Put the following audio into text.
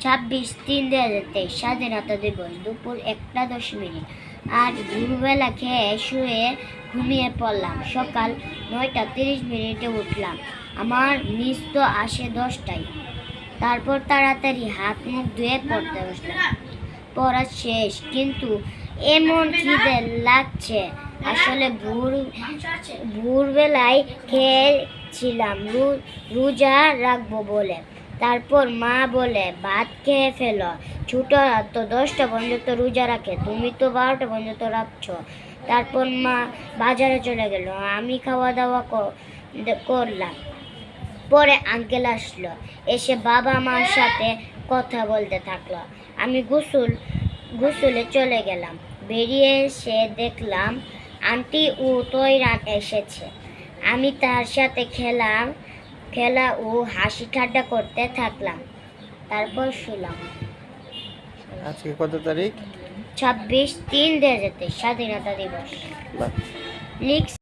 26/3/2023 স্বাধীনতা দিবস, দুপুর 1:10। আর ভোরবেলা খেয়ে শুয়ে ঘুমিয়ে পড়লাম। সকাল 9:30 উঠলাম। আমার মিস তো আসে 10টায়। তারপর তাড়াতাড়ি হাত মুখ ধুয়ে পড়তে বসলাম। পড়া শেষ, কিন্তু এমন খিদে লাগছে। আসলে ভোরবেলায় খেয়েছিলাম রোজা রাখবো বলে। তারপর মা বলে, ভাত খেয়ে ফেলো, ছোটরা তো 10টা পর্যন্ত রোজা রাখে, তুমি তো 12টা পর্যন্ত রাখছো। তারপর মা বাজারে চলে গেল, আমি খাওয়া দাওয়া করলাম। পরে আঙ্কেল আসলো, এসে বাবা মার সাথে কথা বলতে থাকলো। আমি গোসলে চলে গেলাম। বেরিয়ে এসে দেখলাম আন্টি ও তৈরান এসেছে। আমি তার সাথে খেলা ও হাসি ঠাট্টা করতে থাকলাম। তারপর শুলাম। আজকে কত তারিখ? 26/3/2023 স্বাধীনতা দিবস। বাহ। লিখছি।